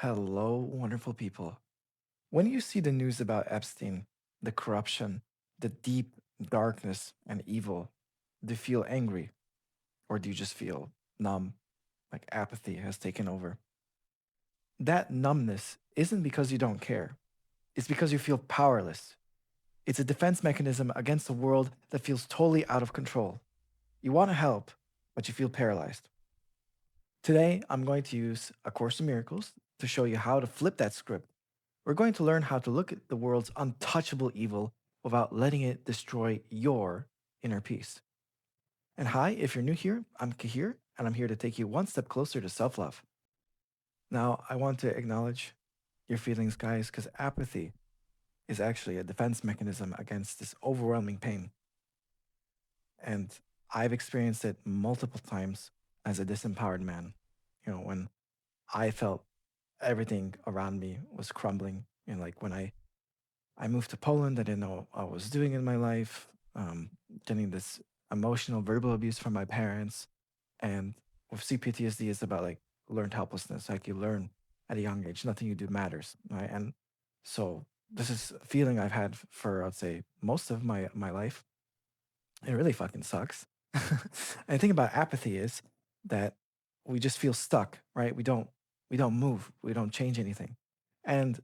Hello, wonderful people. When you see the news about Epstein, the corruption, the deep darkness and evil, do you feel angry or do you just feel numb, like apathy has taken over? That numbness isn't because you don't care, it's because you feel powerless. It's a defense mechanism against a world that feels totally out of control. You want to help, but you feel paralyzed. Today, I'm going to use A Course in Miracles to show you how to flip that script. We're going to learn how to look at the world's untouchable evil without letting it destroy your inner peace. And hi, if you're new here, I'm Cahir, and I'm here to take you one step closer to self love. Now, I want to acknowledge your feelings, guys, because apathy is actually a defense mechanism against this overwhelming pain. And I've experienced it multiple times as a disempowered man. When I felt everything around me was crumbling. Like when I moved to Poland, I didn't know what I was doing in my life, getting this emotional, verbal abuse from my parents. And with CPTSD, it's about like learned helplessness. Like you learn at a young age, nothing you do matters, right? And so this is a feeling I've had for, I'd say, most of my life. It really fucking sucks. And the thing about apathy is that we just feel stuck, right? We don't move, we don't change anything. And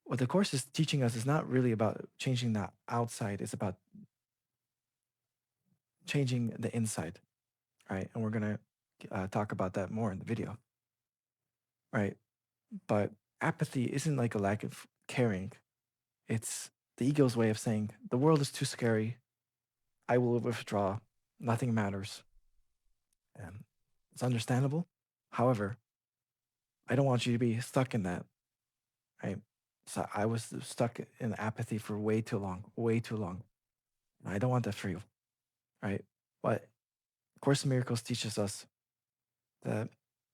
what the course is teaching us is not really about changing the outside, it's about changing the inside, right? And we're gonna talk about that more in the video, right? But apathy isn't like a lack of caring, it's the ego's way of saying, the world is too scary, I will withdraw, nothing matters. And it's understandable. However, I don't want you to be stuck in that, right? So I was stuck in apathy for way too long, way too long. I don't want that for you, right? But Course in Miracles teaches us that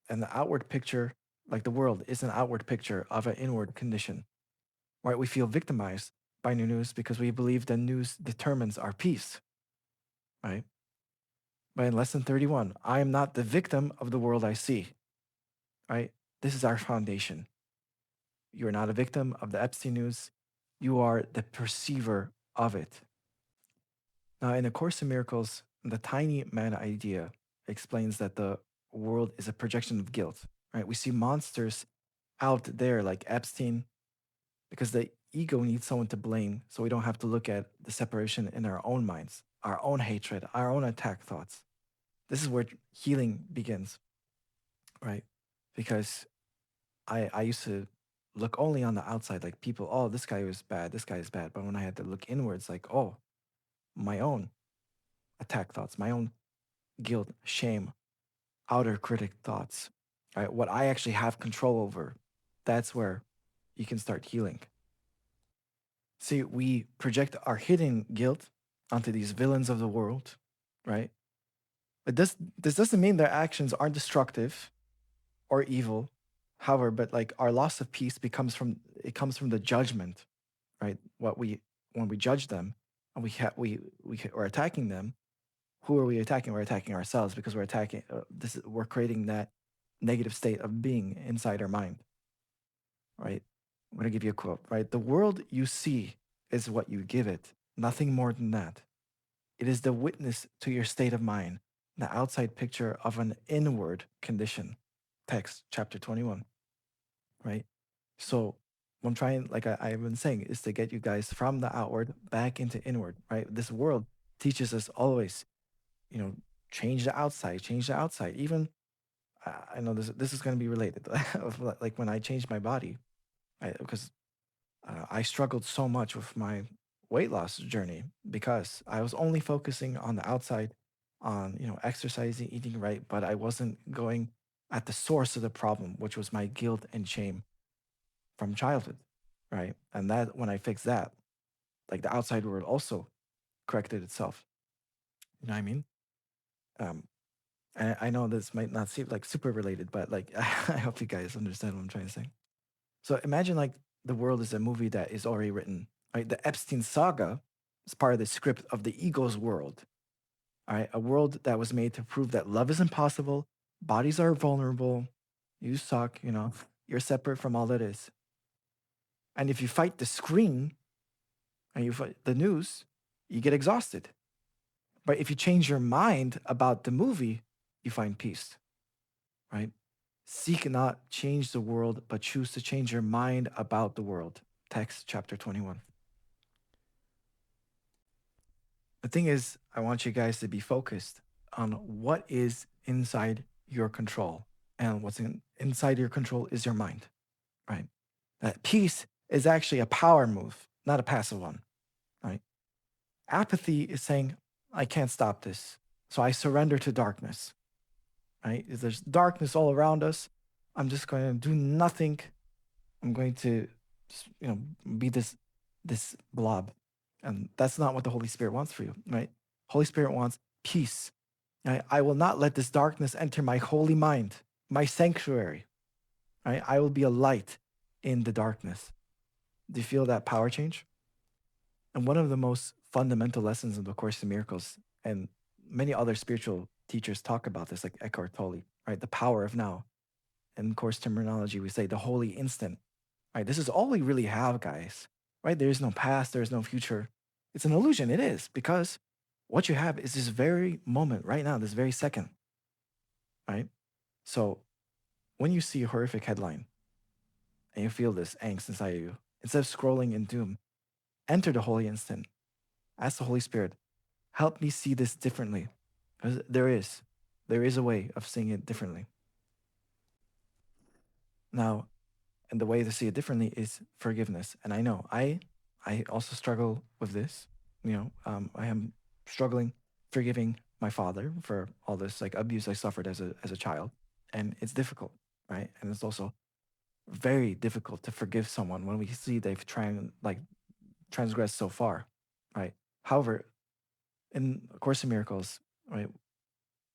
an outward picture, like the world, is an outward picture of an inward condition, right? We feel victimized by new news because we believe that news determines our peace, right? But in lesson 31, I am not the victim of the world I see, right? This is our foundation. You are not a victim of the Epstein news. You are the perceiver of it. Now, in A Course in Miracles, the tiny man idea explains that the world is a projection of guilt, right? We see monsters out there like Epstein because the ego needs someone to blame so we don't have to look at the separation in our own minds, our own hatred, our own attack thoughts. This is where healing begins, right? Because I used to look only on the outside, like people, oh, this guy was bad, this guy is bad. But when I had to look inwards, like, oh, my own attack thoughts, my own guilt, shame, outer critic thoughts, right? What I actually have control over, that's where you can start healing. See, we project our hidden guilt onto these villains of the world, right? But this doesn't mean their actions aren't destructive or evil. However, but like our loss of peace comes from the judgment, right? What we when we judge them and are attacking them, who are we attacking? We're attacking ourselves because we're creating that negative state of being inside our mind, right? I'm going to give you a quote, right? The world you see is what you give it, nothing more than that. It is the witness to your state of mind, the outside picture of an inward condition. Text, chapter 21, right? So, what I'm trying, like I've been saying, is to get you guys from the outward back into inward, right? This world teaches us always, you know, change the outside, change the outside. Even, I know this is going to be related, like when I changed my body, because I struggled so much with my weight loss journey because I was only focusing on the outside, on exercising, eating right, but I wasn't going at the source of the problem, which was my guilt and shame from childhood, right? And that when I fixed that, like the outside world also corrected itself. You know what I mean? Um, and I know this might not seem like super related, but like I hope you guys understand what I'm trying to say. So imagine like the world is a movie that is already written, right? The Epstein saga is part of the script of the ego's world, all right? A world that was made to prove that love is impossible, bodies are vulnerable, you suck, you're separate from all that is. And if you fight the screen and you fight the news, you get exhausted. But if you change your mind about the movie, you find peace, right? Seek not change the world, but choose to change your mind about the world. Text chapter 21. The thing is, I want you guys to be focused on what is inside your control. And what's inside your control is your mind, right? That peace is actually a power move, not a passive one, right? Apathy is saying, I can't stop this. So I surrender to darkness, right? If there's darkness all around us, I'm just going to do nothing. I'm going to, be this blob. And that's not what the Holy Spirit wants for you, right? Holy Spirit wants peace. Right? I will not let this darkness enter my holy mind, my sanctuary. Right? I will be a light in the darkness. Do you feel that power change? And one of the most fundamental lessons of the Course in Miracles, and many other spiritual teachers talk about this, like Eckhart Tolle, right? The power of now. In Course terminology, we say the holy instant. Right? This is all we really have, guys. Right? There is no past, there is no future. It's an illusion. It is, because what you have is this very moment right now, this very second. Right? So when you see a horrific headline and you feel this angst inside of you, instead of scrolling in doom, enter the holy instant. Ask the Holy Spirit, help me see this differently. Because there is a way of seeing it differently. Now, and the way to see it differently is forgiveness. And I know I also struggle with this. I am struggling forgiving my father for all this like abuse I suffered as a child, and it's difficult, right? And it's also very difficult to forgive someone when we see they've transgressed so far, right? However, in A Course in Miracles, right,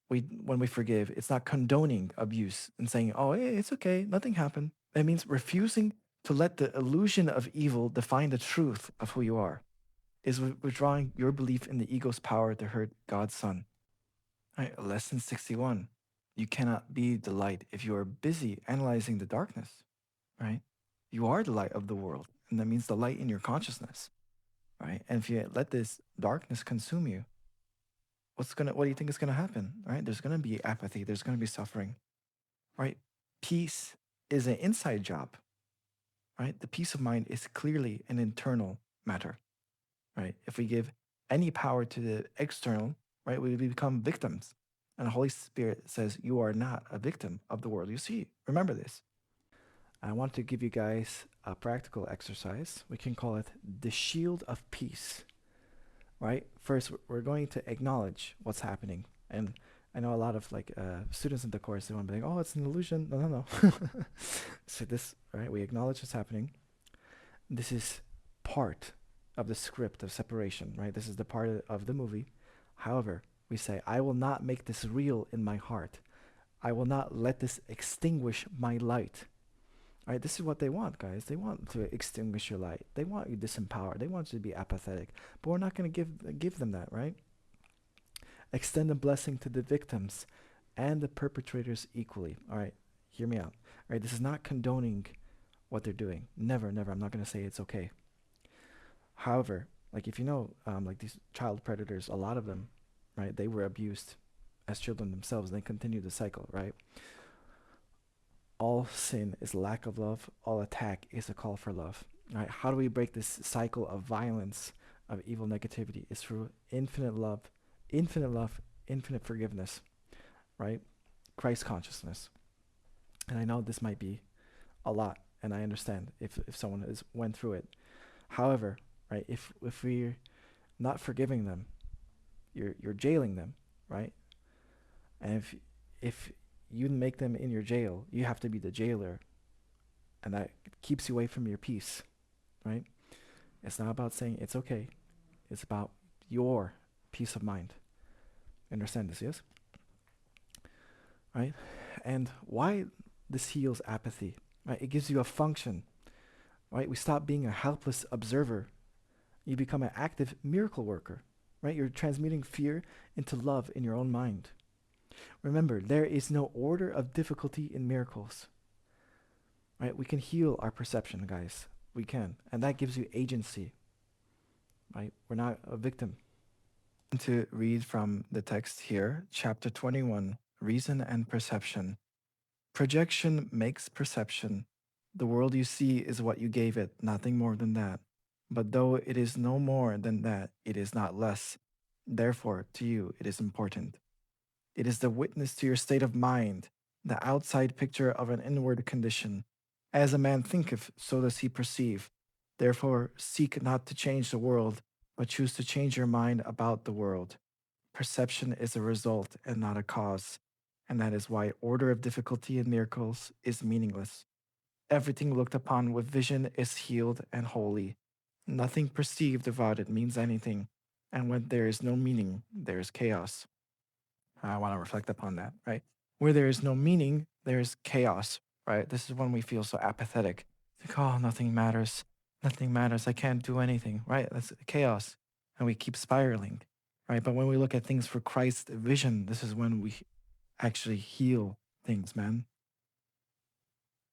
when we forgive, it's not condoning abuse and saying, "Oh, hey, it's okay, nothing happened." It means refusing to let the illusion of evil define the truth of who you are. Is withdrawing your belief in the ego's power to hurt God's Son. Right? Lesson 61. You cannot be the light if you are busy analyzing the darkness. Right? You are the light of the world, and that means the light in your consciousness. Right? And if you let this darkness consume you, what do you think is gonna happen? Right? There's gonna be apathy, there's gonna be suffering. Right? Peace is an inside job. Right? The peace of mind is clearly an internal matter. Right? If we give any power to the external, right, we become victims. And the Holy Spirit says, you are not a victim of the world you see. Remember this. I want to give you guys a practical exercise. We can call it the shield of peace. Right? First, we're going to acknowledge what's happening. And I know a lot of students in the course, they want to be like, oh, it's an illusion. No. So this, right? We acknowledge what's happening. This is part of the script of separation, right? This is the part of the movie. However, we say, I will not make this real in my heart. I will not let this extinguish my light. Right? This is what they want, guys. They want to extinguish your light. They want you disempowered. They want you to be apathetic. But we're not going to give them that, right? Extend a blessing to the victims and the perpetrators equally. All right, hear me out. All right, this is not condoning what they're doing. Never. I'm not going to say it's okay. However, if these child predators, a lot of them, right, they were abused as children themselves, and they continue the cycle, right? All sin is lack of love. All attack is a call for love. Right? How do we break this cycle of violence, of evil negativity? It's through infinite love, infinite forgiveness, right? Christ consciousness. And I know this might be a lot, and I understand if someone went through it. However, right, if we're not forgiving them, you're jailing them, right? And if you make them in your jail, you have to be the jailer, and that keeps you away from your peace, right? It's not about saying it's okay. It's about your peace of mind. Understand this, yes? Right? And why this heals apathy, right? It gives you a function, right? We stop being a helpless observer. You become an active miracle worker, right? You're transmuting fear into love in your own mind. Remember, there is no order of difficulty in miracles. right? We can heal our perception, guys. We can. And that gives you agency, right? We're not a victim. To read from the text here, chapter 21, Reason and Perception. Projection makes perception. The world you see is what you gave it, nothing more than that. But though it is no more than that, it is not less. Therefore, to you, it is important. It is the witness to your state of mind, the outside picture of an inward condition. As a man thinketh, so does he perceive. Therefore, seek not to change the world, but choose to change your mind about the world. Perception is a result and not a cause, and that is why order of difficulty in miracles is meaningless. Everything looked upon with vision is healed and holy. Nothing perceived about it means anything, and when there is no meaning, there is chaos. I want to reflect upon that, right? Where there is no meaning, there is chaos, right? This is when we feel so apathetic. Like, oh, nothing matters. Nothing matters. I can't do anything, right? That's chaos. And we keep spiraling, right? But when we look at things for Christ's vision, this is when we actually heal things, man.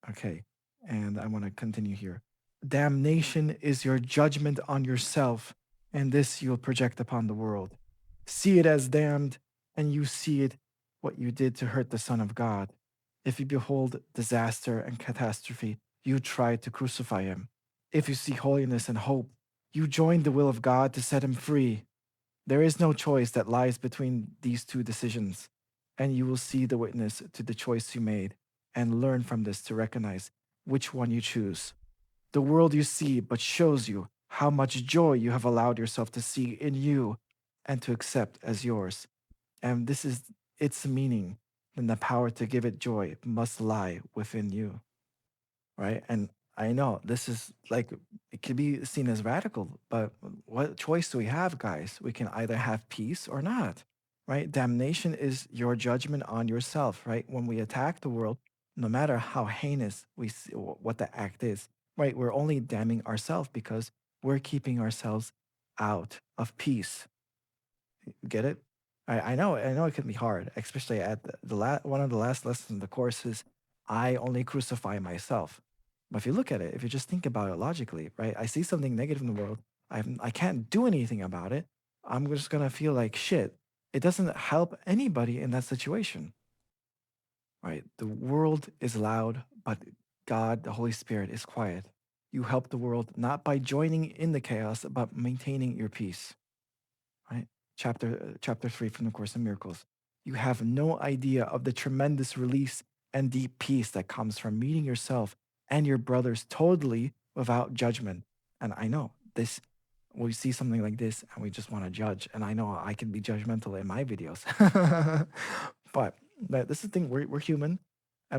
Okay. And I want to continue here. Damnation is your judgment on yourself, and this you'll project upon the world. See it as damned, and you see it what you did to hurt the Son of God. If you behold disaster and catastrophe, you try to crucify him. If you see holiness and hope, you join the will of God to set him free. There is no choice that lies between these two decisions, and you will see the witness to the choice you made and learn from this to recognize which one you choose. The world you see but shows you how much joy you have allowed yourself to see in you and to accept as yours. And this is its meaning. Then the power to give it joy must lie within you, right? And I know this is like, it could be seen as radical, but what choice do we have, guys? We can either have peace or not, right? Damnation is your judgment on yourself, right? When we attack the world, no matter how heinous we see what the act is, right? We're only damning ourselves because we're keeping ourselves out of peace. Get it? I know it can be hard, especially at one of the last lessons in the course is I only crucify myself. But if you look at it, if you just think about it logically, right? I see something negative in the world. I can't do anything about it. I'm just gonna feel like shit. It doesn't help anybody in that situation, right? The world is loud, but God, the Holy Spirit, is quiet. You help the world not by joining in the chaos, but maintaining your peace, right? Chapter 3 from the Course in Miracles. You have no idea of the tremendous release and deep peace that comes from meeting yourself and your brothers totally without judgment. And I know this, we see something like this and we just want to judge. And I know I can be judgmental in my videos. but this is the thing, we're human,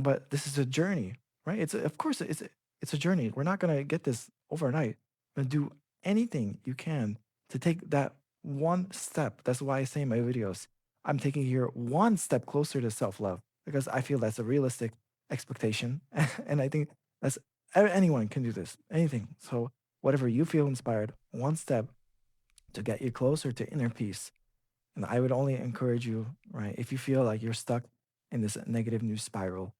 but this is a journey, right? Of course it's a journey. We're not gonna get this overnight. But do anything you can to take that one step. That's why I say in my videos, I'm taking here one step closer to self love because I feel that's a realistic expectation. And I think that's anyone can do this, anything. So, whatever you feel inspired, one step to get you closer to inner peace. And I would only encourage you, right? If you feel like you're stuck in this negative news spiral,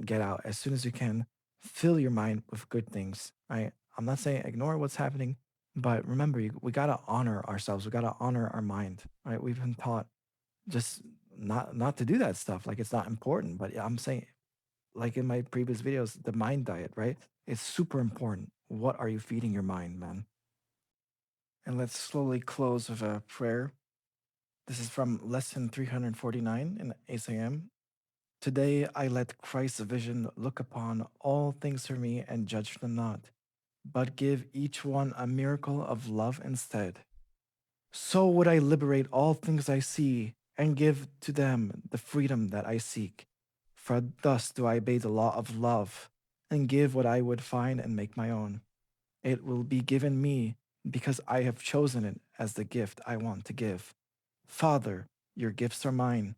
get out as soon as you can. Fill your mind with good things, right? I'm not saying ignore what's happening, but remember, we gotta honor ourselves. We gotta honor our mind, right? We've been taught just not to do that stuff. Like it's not important. But I'm saying, like in my previous videos, the mind diet, right? It's super important. What are you feeding your mind, man? And let's slowly close with a prayer. This is from lesson 349 in ACIM. Today I let Christ's vision look upon all things for me and judge them not, but give each one a miracle of love instead. So would I liberate all things I see and give to them the freedom that I seek. For thus do I obey the law of love and give what I would find and make my own. It will be given me because I have chosen it as the gift I want to give. Father, your gifts are mine.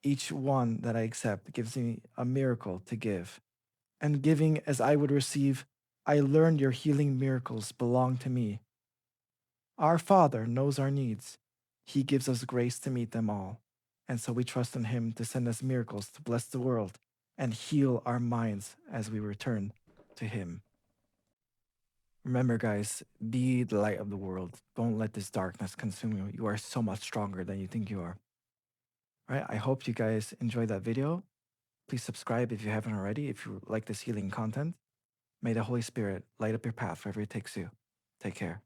Each one that I accept gives me a miracle to give. And giving as I would receive, I learned your healing miracles belong to me. Our Father knows our needs. He gives us grace to meet them all. And so we trust in Him to send us miracles to bless the world and heal our minds as we return to Him. Remember, guys, be the light of the world. Don't let this darkness consume you. You are so much stronger than you think you are. All right? I hope you guys enjoyed that video. Please subscribe if you haven't already, if you like this healing content. May the Holy Spirit light up your path wherever it takes you. Take care.